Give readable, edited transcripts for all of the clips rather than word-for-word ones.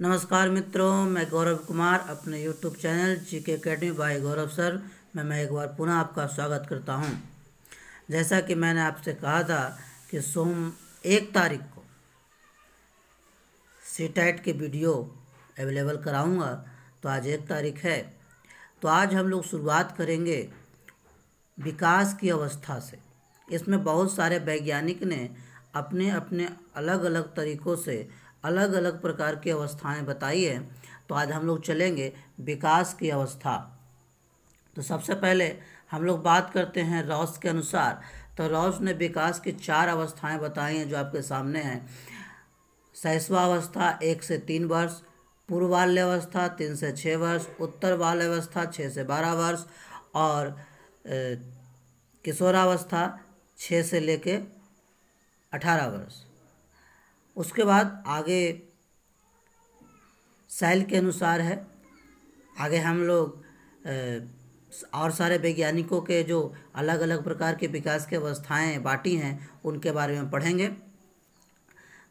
नमस्कार मित्रों, मैं गौरव कुमार अपने YouTube channel GK academy by Gaurav sir में मैं एक बार पुनः आपका स्वागत करता हूं। जैसा कि मैंने आपसे कहा था कि सोम 1 तारीख को सीटेट की वीडियो अवेलेबल कराऊंगा, तो आज 1 तारीख है। तो आज हम लोग शुरुआत करेंगे विकास की अवस्था से। इसमें बहुत सारे वैज्ञानिक ने अपने अपने अलग अलग तरीक़ों से अलग अलग प्रकार की अवस्थाएं बताई है। तो आज हम लोग चलेंगे विकास की अवस्था। तो सबसे पहले हम लोग बात करते हैं रॉस के अनुसार। तो रॉस ने विकास की 4 अवस्थाएं बताई हैं जो आपके सामने हैं। शैशवावस्था 1 से 3 वर्ष, पूर्व बाल्यावस्था 3 से 6 वर्ष, उत्तर बाल्यावस्था 6 से 12 वर्ष और किशोरावस्था 6 से लेके 18 वर्ष। उसके बाद आगे सेल के अनुसार है। आगे हम लोग और सारे वैज्ञानिकों के जो अलग अलग प्रकार के विकास की अवस्थाएं बांटी हैं उनके बारे में पढ़ेंगे।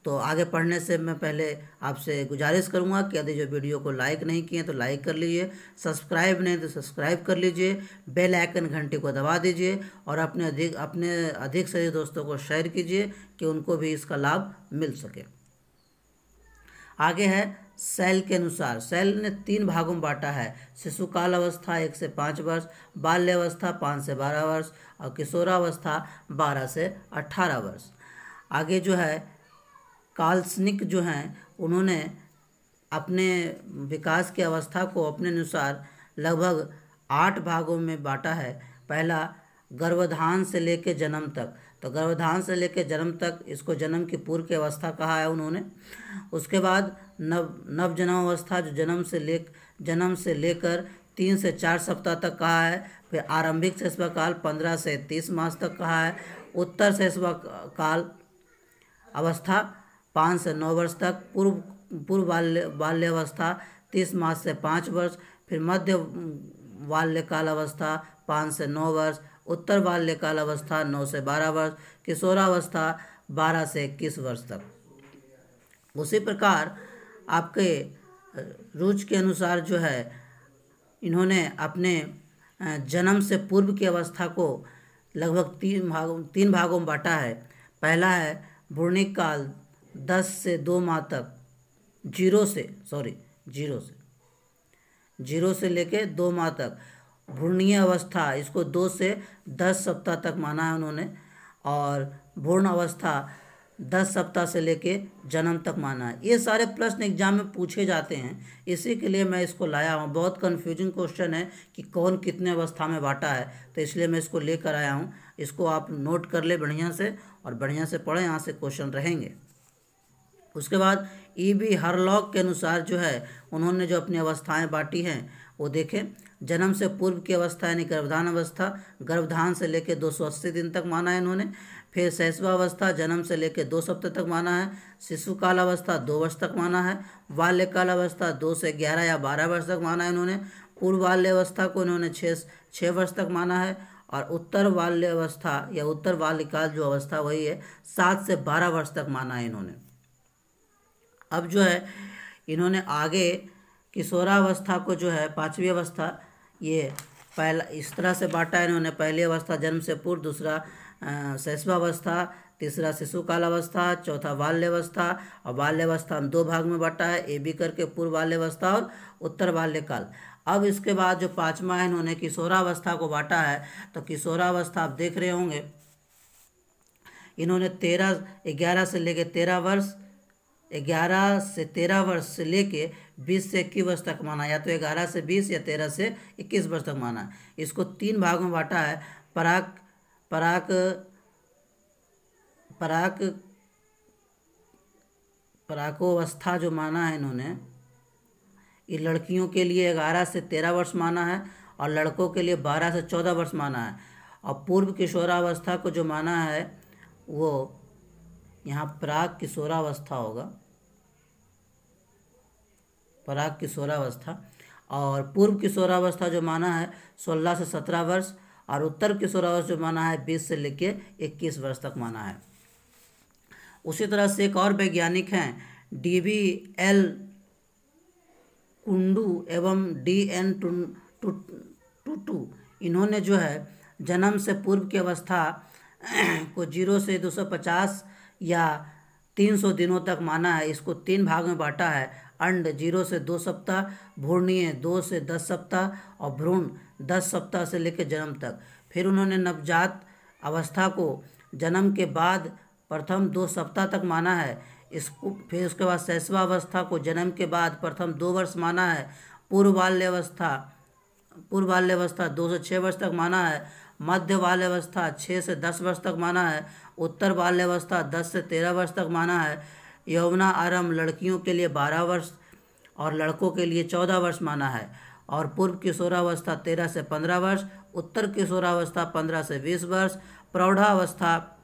तो आगे पढ़ने से मैं पहले आपसे गुजारिश करूंगा कि यदि जो वीडियो को लाइक नहीं किए तो लाइक कर लीजिए, सब्सक्राइब नहीं तो सब्सक्राइब कर लीजिए, बेल आइकन घंटी को दबा दीजिए और अपने अधिक से अधिक दोस्तों को शेयर कीजिए कि उनको भी इसका लाभ मिल सके। आगे है सेल के अनुसार। सेल ने 3 भागों में बांटा है। शिशुकाल अवस्था 1 से 5 वर्ष, बाल्यावस्था 5 से 12 वर्ष और किशोरावस्था 12 से 18 वर्ष। आगे जो है काल्सनिक जो हैं उन्होंने अपने विकास की अवस्था को अपने अनुसार लगभग 8 भागों में बांटा है। पहला गर्भाधान से लेकर जन्म तक। तो गर्भाधान से लेकर जन्म तक, इसको जन्म की पूर्व की अवस्था कहा है उन्होंने। उसके बाद नवजन्म अवस्था जो जन्म से लेकर 3 से 4 सप्ताह तक कहा है। फिर आरंभिक शैशव काल 15 से 30 मास तक कहा है। उत्तर शैशव काल अवस्था 5 से 9 वर्ष तक। पूर्व बाल्यावस्था 30 मास से 5 वर्ष। फिर मध्य बाल्यकाल अवस्था 5 से 9 वर्ष। उत्तर बाल्यकाल अवस्था 9 से 12 वर्ष। किशोरावस्था 12 से 21 वर्ष तक। उसी प्रकार आपके रूच के अनुसार जो है इन्होंने अपने जन्म से पूर्व की अवस्था को लगभग 3 भागों में बांटा है। पहला है भ्रूणिक काल 10 से 2 माह तक, जीरो से लेके 2 माह तक। भ्रूणीय अवस्था इसको 2 से 10 सप्ताह तक माना है उन्होंने। और भ्रूण अवस्था 10 सप्ताह से लेके जन्म तक माना है। ये सारे प्रश्न एग्जाम में पूछे जाते हैं, इसी के लिए मैं इसको लाया हूँ। बहुत कन्फ्यूजिंग क्वेश्चन है कि कौन कितने अवस्था में बांटा है, तो इसलिए मैं इसको लेकर आया हूँ। इसको आप नोट कर ले बढ़िया से और बढ़िया से पढ़ें, यहाँ से क्वेश्चन रहेंगे। उसके बाद E.B. हरलॉक के अनुसार जो है उन्होंने जो अपनी अवस्थाएं बांटी हैं वो देखें। जन्म से पूर्व की अवस्था यानी गर्भाधान अवस्था, गर्भाधान से लेकर 280 दिन तक माना है इन्होंने। फिर शैशवावस्था जन्म से लेकर 2 सप्ताह तक माना है। शिशुकाल अवस्था 2 वर्ष तक माना है। बाल्यकाल अवस्था 2 से 11 या 12 वर्ष तक माना है इन्होंने। पूर्व बाल्यावस्था को इन्होंने 6 वर्ष तक माना है। और उत्तर बाल्यावस्था या उत्तर बाल्यकाल जो अवस्था वही है 7 से 12 वर्ष तक माना है इन्होंने। अब जो है इन्होंने आगे किशोरावस्था को जो है 5वीं अवस्था, ये पहला इस तरह से बांटा है इन्होंने। पहली अवस्था जन्म से पूर्व, दूसरा शैशवावस्था, तीसरा शिशुकाल अवस्था, चौथा बाल्यावस्था और बाल्यावस्था हम 2 भाग में बांटा है, A.B. करके पूर्व बाल्यावस्था और उत्तर बाल्यकाल। अब इसके बाद जो 5वां है इन्होंने किशोरावस्था को बांटा है। तो किशोरावस्था आप देख रहे होंगे इन्होंने 11 से लेके 13 वर्ष, 11 से 13 वर्ष से लेके 20 से 21 वर्ष तक माना, या तो 11 से 20 या 13 से 21 वर्ष तक माना। इसको 3 भागों में बांटा है। पराकोवस्था जो माना है इन्होंने, ये लड़कियों के लिए 11 से 13 वर्ष माना है और लड़कों के लिए 12 से 14 वर्ष माना है। और पूर्व किशोरावस्था को जो माना है वो यहाँ प्राक किशोरावस्था होगा, प्राक किशोरावस्था। और पूर्व किशोरावस्था जो माना है 16 से 17 वर्ष और उत्तर किशोरावस्था जो माना है 20 से लेके 21 वर्ष तक माना है। उसी तरह से एक और वैज्ञानिक हैं D.B. कुंडू एवं D.N. टुटू, इन्होंने जो है जन्म से पूर्व की अवस्था को 0 से 250 या 300 दिनों तक माना है। इसको 3 भाग में बांटा है। अंड 0 से 2 सप्ताह, भ्रूणीय 2 से 10 सप्ताह और भ्रूण 10 सप्ताह से लेकर जन्म तक। फिर उन्होंने नवजात अवस्था को जन्म के बाद प्रथम 2 सप्ताह तक माना है। इसको फिर उसके बाद शैशवावस्था को जन्म के बाद प्रथम 2 वर्ष माना है। पूर्व बाल्यावस्था 2 से 6 वर्ष तक माना है। मध्य बाल्यावस्था 6 से 10 वर्ष तक माना है। उत्तर बाल्यावस्था 10 से 13 वर्ष तक माना है। यौवना आरंभ लड़कियों के लिए 12 वर्ष और लड़कों के लिए 14 वर्ष माना है। और पूर्व किशोरावस्था 13 से 15 वर्ष, उत्तर किशोरावस्था 15 से 20 वर्ष, प्रौढ़ावस्था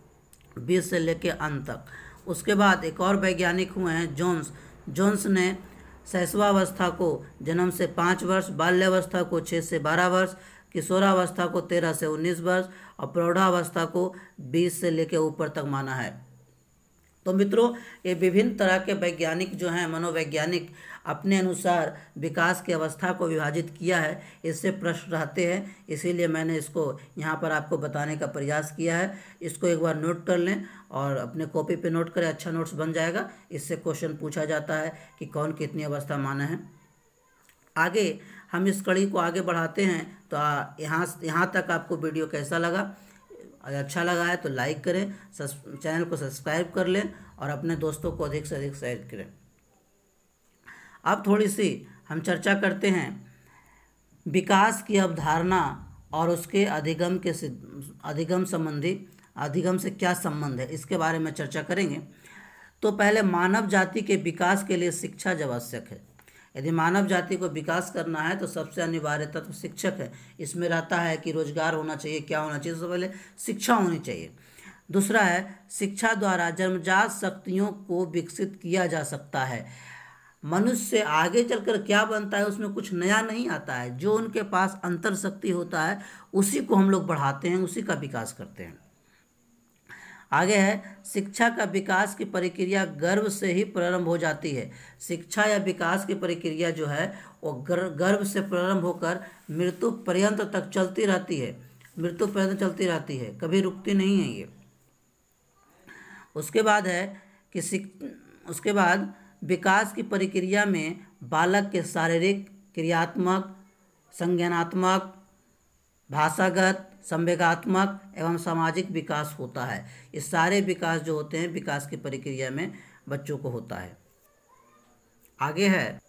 20 से लेकर अंत तक। उसके बाद एक और वैज्ञानिक हुए हैं जोन्स ने शैशवावस्था को जन्म से 5 वर्ष, बाल्यावस्था को 6 से 12 वर्ष, किशोरावस्था को 13 से 19 वर्ष और प्रौढ़ावस्था को 20 से लेकर ऊपर तक माना है। तो मित्रों, ये विभिन्न तरह के वैज्ञानिक जो हैं, मनोवैज्ञानिक, अपने अनुसार विकास की अवस्था को विभाजित किया है। इससे प्रश्न रहते हैं, इसीलिए मैंने इसको यहाँ पर आपको बताने का प्रयास किया है। इसको एक बार नोट कर लें और अपने कॉपी पे नोट करें, अच्छा नोट्स बन जाएगा। इससे क्वेश्चन पूछा जाता है कि कौन कितनी अवस्था माना है। आगे हम इस कड़ी को आगे बढ़ाते हैं। तो यहाँ तक आपको वीडियो कैसा लगा? अगर अच्छा लगा है तो लाइक करें, चैनल को सब्सक्राइब कर लें और अपने दोस्तों को अधिक से अधिक शेयर करें। अब थोड़ी सी हम चर्चा करते हैं विकास की अवधारणा और उसके अधिगम से क्या संबंध है, इसके बारे में चर्चा करेंगे। तो पहले मानव जाति के विकास के लिए शिक्षा जब आवश्यक है। यदि मानव जाति को विकास करना है तो सबसे अनिवार्य तत्व शिक्षक है। इसमें रहता है कि रोजगार होना चाहिए, क्या होना चाहिए, सबसे पहले शिक्षा होनी चाहिए। दूसरा है शिक्षा द्वारा जन्मजात शक्तियों को विकसित किया जा सकता है। मनुष्य आगे चलकर क्या बनता है उसमें कुछ नया नहीं आता है। जो उनके पास अंतर शक्ति होता है उसी को हम लोग बढ़ाते हैं, उसी का विकास करते हैं। आगे है शिक्षा का विकास की प्रक्रिया गर्भ से ही प्रारंभ हो जाती है। शिक्षा या विकास की प्रक्रिया जो है वो गर्भ से प्रारंभ होकर मृत्यु पर्यंत तक चलती रहती है, कभी रुकती नहीं है ये। उसके बाद विकास की प्रक्रिया में बालक के शारीरिक, क्रियात्मक, संज्ञानात्मक, भाषागत, संवेगात्मक एवं सामाजिक विकास होता है। ये सारे विकास जो होते हैं विकास की प्रक्रिया में बच्चों को होता है। आगे है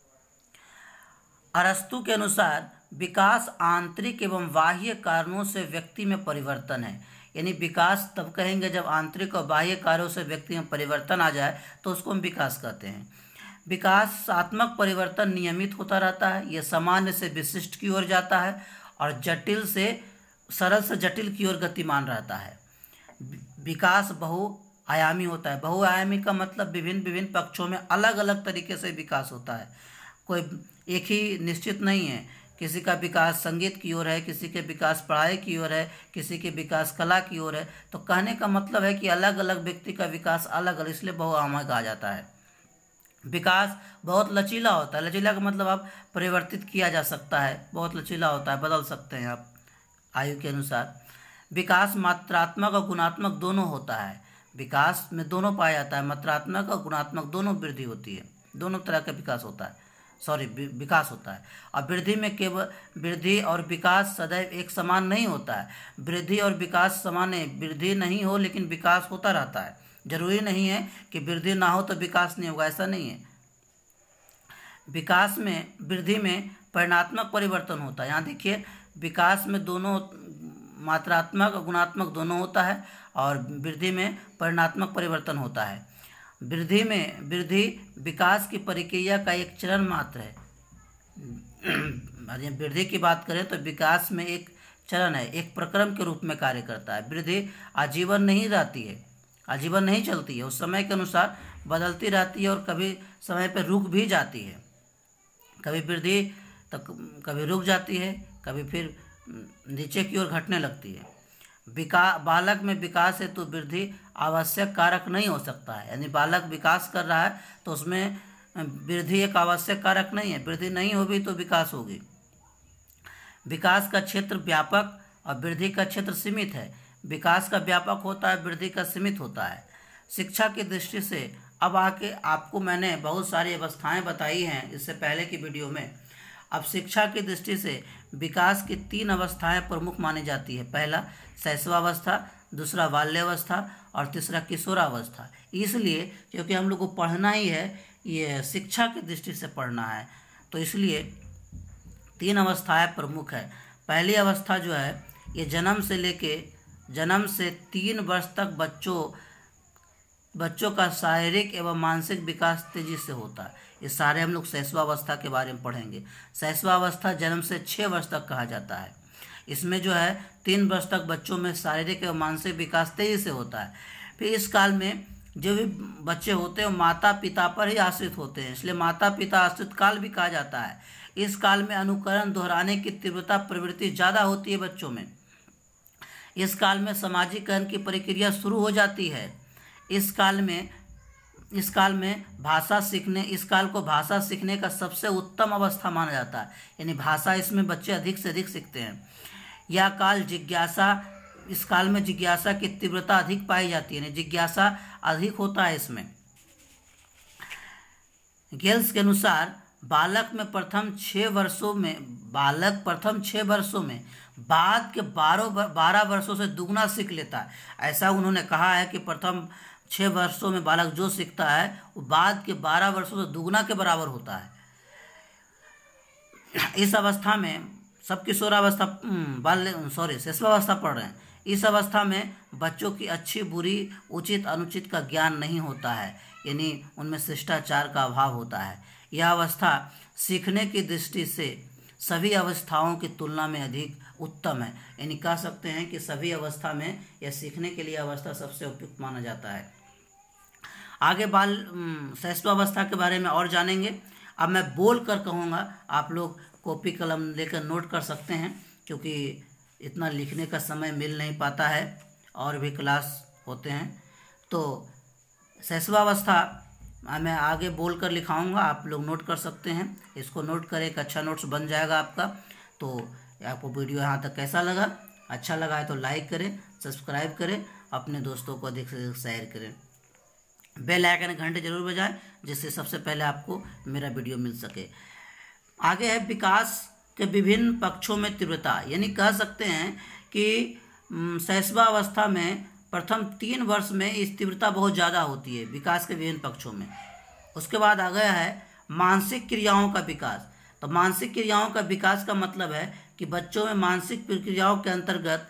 अरस्तु के अनुसार विकास आंतरिक एवं बाह्य कारणों से व्यक्ति में परिवर्तन है। यानी विकास तब कहेंगे जब आंतरिक और बाह्य कार्यों से व्यक्ति में परिवर्तन आ जाए तो उसको हम विकास कहते हैं। विकासात्मक परिवर्तन नियमित होता रहता है। यह सामान्य से विशिष्ट की ओर जाता है और सरल से जटिल की ओर गतिमान रहता है। विकास बहुआयामी होता है। बहुआयामी का मतलब विभिन्न पक्षों में अलग अलग तरीके से विकास होता है। कोई एक ही निश्चित नहीं है। किसी का विकास संगीत की ओर है, किसी के विकास पढ़ाई की ओर है, किसी के विकास कला की ओर है। तो कहने का मतलब है कि अलग अलग व्यक्ति का विकास अलग अलग, इसलिए बहुआयामी कहा जाता है। विकास बहुत लचीला होता है। लचीला का मतलब आप परिवर्तित किया जा सकता है, बहुत लचीला होता है, बदल सकते हैं आप आयु के अनुसार। विकास मात्रात्मक और गुणात्मक दोनों होता है। विकास में दोनों पाया जाता है, मात्रात्मक और गुणात्मक दोनों वृद्धि होती है। दोनों तरह का विकास होता है, विकास होता है। और वृद्धि में केवल वृद्धि और विकास सदैव एक समान नहीं होता है। वृद्धि और विकास समान है, वृद्धि नहीं हो लेकिन विकास होता रहता है। जरूरी नहीं है कि वृद्धि ना हो तो विकास नहीं होगा, ऐसा नहीं है। वृद्धि में परिणात्मक परिवर्तन होता है। यहाँ देखिए विकास में दोनों मात्रात्मक और गुणात्मक दोनों होता है और वृद्धि में परिणात्मक परिवर्तन होता है। वृद्धि विकास की प्रक्रिया का एक चरण मात्र है। वृद्धि की बात करें तो विकास में एक चरण है, एक प्रक्रम के रूप में कार्य करता है। वृद्धि आजीवन नहीं रहती है, आजीवन नहीं चलती है, उस समय के अनुसार बदलती रहती है और कभी समय पर रुक भी जाती है। कभी वृद्धि तो कभी रुक जाती है, कभी फिर नीचे की ओर घटने लगती है। बालक में विकास हेतु वृद्धि आवश्यक कारक नहीं हो सकता है। यानी बालक विकास कर रहा है तो उसमें वृद्धि एक आवश्यक कारक नहीं है। वृद्धि नहीं होगी तो विकास होगी। विकास का क्षेत्र व्यापक और वृद्धि का क्षेत्र सीमित है। विकास का व्यापक होता है, वृद्धि का सीमित होता है। शिक्षा की दृष्टि से अब आके आपको मैंने बहुत सारी अवस्थाएं बताई हैं इससे पहले की वीडियो में। अब शिक्षा की दृष्टि से विकास की 3 अवस्थाएं प्रमुख मानी जाती है। पहला शैशवावस्था, दूसरा बाल्यावस्था और तीसरा किशोरावस्था। इसलिए क्योंकि हम लोग को पढ़ना ही है, ये शिक्षा की दृष्टि से पढ़ना है, तो इसलिए 3 अवस्थाएं प्रमुख है। पहली अवस्था जो है ये जन्म से 3 वर्ष तक बच्चों का शारीरिक एवं मानसिक विकास तेजी से होता है। ये सारे हम लोग शैशवावस्था के बारे में पढ़ेंगे। शैशवावस्था जन्म से 6 वर्ष तक कहा जाता है। इसमें जो है 3 वर्ष तक बच्चों में शारीरिक एवं मानसिक विकास तेजी से होता है। फिर इस काल में जो भी बच्चे होते हैं वो माता पिता पर ही आश्रित होते हैं, इसलिए माता पिता आश्रित काल भी कहा जाता है। इस काल में अनुकरण दोहराने की तीव्रता प्रवृत्ति ज़्यादा होती है बच्चों में। इस काल में सामाजिकरण की प्रक्रिया शुरू हो जाती है। इस काल को भाषा सीखने का सबसे उत्तम अवस्था माना जाता है, यानी भाषा इसमें बच्चे अधिक से अधिक सीखते हैं। यह काल इस काल में जिज्ञासा की तीव्रता अधिक पाई जाती है, यानी जिज्ञासा अधिक होता है इसमें। गेल्स के अनुसार बालक प्रथम 6 वर्षों में बाद के 12 वर्षों से दुगना सीख लेता है। ऐसा उन्होंने कहा है कि प्रथम 6 वर्षों में बालक जो सीखता है वो बाद के 12 वर्षों से दुगना के बराबर होता है। इस अवस्था में सब शैशवावस्था पढ़ रहे हैं। इस अवस्था में बच्चों की अच्छी बुरी उचित अनुचित का ज्ञान नहीं होता है, यानी उनमें शिष्टाचार का अभाव होता है। यह अवस्था सीखने की दृष्टि से सभी अवस्थाओं की तुलना में अधिक उत्तम है, यानी कह सकते हैं कि सभी अवस्था में यह सीखने के लिए अवस्था सबसे उपयुक्त माना जाता है। आगे शैशवावस्था के बारे में और जानेंगे। अब मैं बोल कर कहूँगा, आप लोग कॉपी कलम लेकर नोट कर सकते हैं, क्योंकि इतना लिखने का समय मिल नहीं पाता है और भी क्लास होते हैं। तो शैशवावस्था मैं आगे बोल कर लिखाऊँगा, आप लोग नोट कर सकते हैं। इसको नोट करें, एक अच्छा नोट्स बन जाएगा आपका। तो आपको वीडियो यहाँ तक कैसा लगा? अच्छा लगा है तो लाइक करें, सब्सक्राइब करें, अपने दोस्तों को अधिक से अधिक शेयर करें। बेल आइकन घंटे जरूर बजाएं, जिससे सबसे पहले आपको मेरा वीडियो मिल सके। आगे है विकास के विभिन्न पक्षों में तीव्रता, यानी कह सकते हैं कि शैशवावस्था में प्रथम 3 वर्ष में इस तीव्रता बहुत ज़्यादा होती है विकास के विभिन्न पक्षों में। उसके बाद आ गया है मानसिक क्रियाओं का विकास। तो मानसिक क्रियाओं का विकास का मतलब है कि बच्चों में मानसिक प्रक्रियाओं के अंतर्गत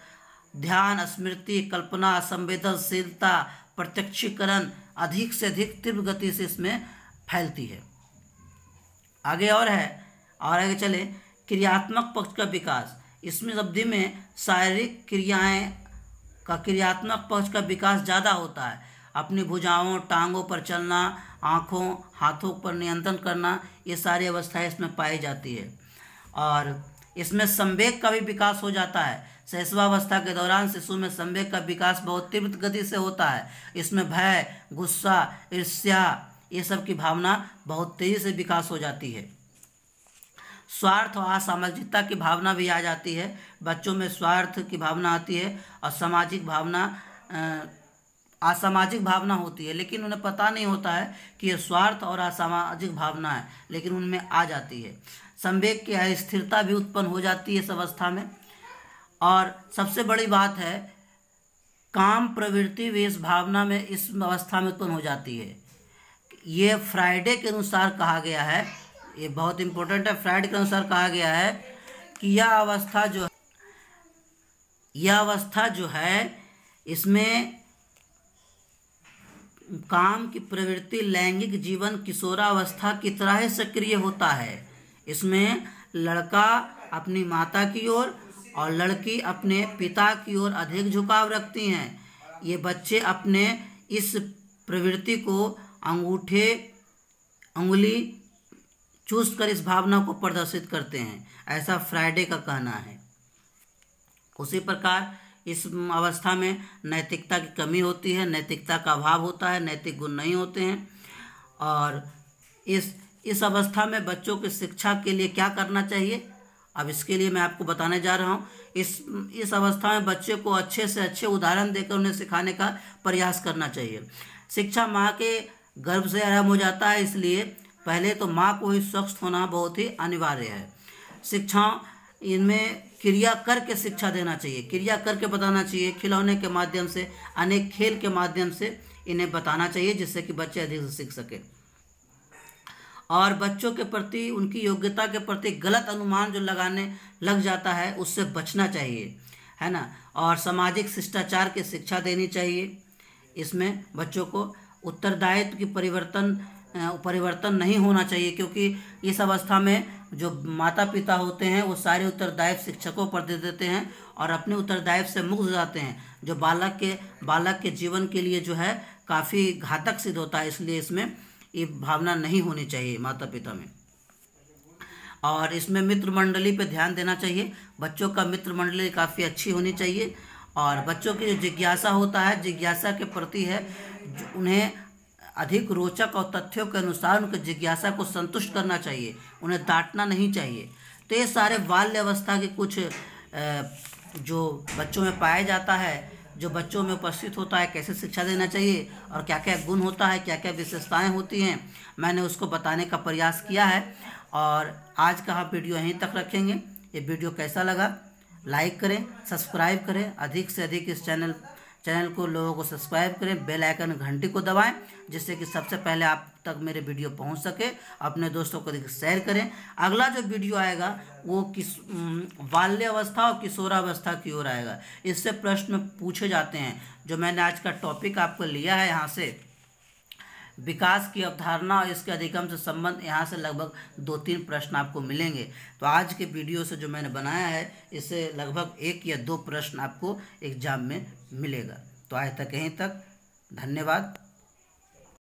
ध्यान, स्मृति, कल्पना, संवेदनशीलता, प्रत्यक्षीकरण अधिक से अधिक तीव्र गति से इसमें फैलती है। आगे आगे चले क्रियात्मक पक्ष का विकास। इसमें अवधि में शारीरिक क्रियात्मक पक्ष का विकास ज़्यादा होता है। अपनी भुजाओं, टांगों पर चलना, आँखों, हाथों पर नियंत्रण करना, ये सारी अवस्थाएं इसमें पाई जाती है। और इसमें संवेग का भी विकास हो जाता है। शैशवावस्था के दौरान शिशु में संवेग का विकास बहुत तीव्र गति से होता है। इसमें भय, गुस्सा, ईर्ष्या, ये सब की भावना बहुत तेजी से विकास हो जाती है। स्वार्थ और असामाजिकता की भावना भी आ जाती है। बच्चों में स्वार्थ की भावना आती है और असामाजिक भावना होती है, लेकिन उन्हें पता नहीं होता है कि ये स्वार्थ और असामाजिक भावना है, लेकिन उनमें आ जाती है। संवेग की अस्थिरता भी उत्पन्न हो जाती है इस अवस्था में। और सबसे बड़ी बात है, काम प्रवृत्ति भी इस भावना में, इस अवस्था में उत्पन्न हो जाती है। ये फ्राइडे के अनुसार कहा गया है, ये बहुत इंपॉर्टेंट है। फ्राइडे के अनुसार कहा गया है कि यह अवस्था जो है इसमें काम की प्रवृत्ति लैंगिक जीवन किशोरावस्था की तरह ही सक्रिय होता है। इसमें लड़का अपनी माता की ओर और लड़की अपने पिता की ओर अधिक झुकाव रखती हैं। ये बच्चे अपने इस प्रवृत्ति को अंगुली चूस कर इस भावना को प्रदर्शित करते हैं, ऐसा फ्राइडे का कहना है। उसी प्रकार इस अवस्था में नैतिकता की कमी होती है, नैतिकता का अभाव होता है, नैतिक गुण नहीं होते हैं। और इस अवस्था में बच्चों की शिक्षा के लिए क्या करना चाहिए, अब इसके लिए मैं आपको बताने जा रहा हूँ। इस अवस्था में बच्चे को अच्छे से अच्छे उदाहरण देकर उन्हें सिखाने का प्रयास करना चाहिए। शिक्षा माँ के गर्भ से आरंभ हो जाता है, इसलिए पहले तो माँ को ही स्वस्थ होना बहुत ही अनिवार्य है। शिक्षा इनमें क्रिया करके शिक्षा देना चाहिए, क्रिया करके बताना चाहिए। खिलौने के माध्यम से, अनेक खेल के माध्यम से इन्हें बताना चाहिए, जिससे कि बच्चे अधिक से सीख सके। और बच्चों के प्रति, उनकी योग्यता के प्रति गलत अनुमान जो लगाने लग जाता है, उससे बचना चाहिए, है ना। और सामाजिक शिष्टाचार की शिक्षा देनी चाहिए। इसमें बच्चों को उत्तरदायित्व की परिवर्तन नहीं होना चाहिए, क्योंकि इस अवस्था में जो माता पिता होते हैं वो सारे उत्तरदायित्व शिक्षकों पर दे देते हैं और अपने उत्तरदायित्व से मुक्त हो जाते हैं, जो बालक के जीवन के लिए जो है काफ़ी घातक सिद्ध होता है। इसलिए इसमें ये भावना नहीं होनी चाहिए माता पिता में। और इसमें मित्र मंडली पे ध्यान देना चाहिए। बच्चों का मित्र मंडली काफ़ी अच्छी होनी चाहिए। और बच्चों की जो जिज्ञासा होता है, जिज्ञासा के प्रति है, उन्हें अधिक रोचक और तथ्यों के अनुसार उनकी जिज्ञासा को संतुष्ट करना चाहिए, उन्हें डांटना नहीं चाहिए। तो ये सारे बाल्य अवस्था के कुछ जो बच्चों में पाया जाता है, जो बच्चों में उपस्थित होता है, कैसे शिक्षा देना चाहिए और क्या क्या गुण होता है, क्या क्या विशेषताएं होती हैं, मैंने उसको बताने का प्रयास किया है। और आज का हम वीडियो यहीं तक रखेंगे। ये वीडियो कैसा लगा, लाइक करें, सब्सक्राइब करें, अधिक से अधिक इस चैनल को लोगों को सब्सक्राइब करें, बेल आइकन घंटी को दबाएं, जिससे कि सबसे पहले आप तक मेरे वीडियो पहुंच सके। अपने दोस्तों को शेयर करें। अगला जो वीडियो आएगा वो बाल्य अवस्था और किशोरावस्था की ओर आएगा। इससे प्रश्न पूछे जाते हैं। जो मैंने आज का टॉपिक आपको लिया है, यहाँ से विकास की अवधारणा और इसके अधिगम से संबंध, यहाँ से लगभग 2-3 प्रश्न आपको मिलेंगे। तो आज के वीडियो से जो मैंने बनाया है, इससे लगभग 1 या 2 प्रश्न आपको एग्जाम में मिलेगा। तो आज तक यहीं तक, धन्यवाद।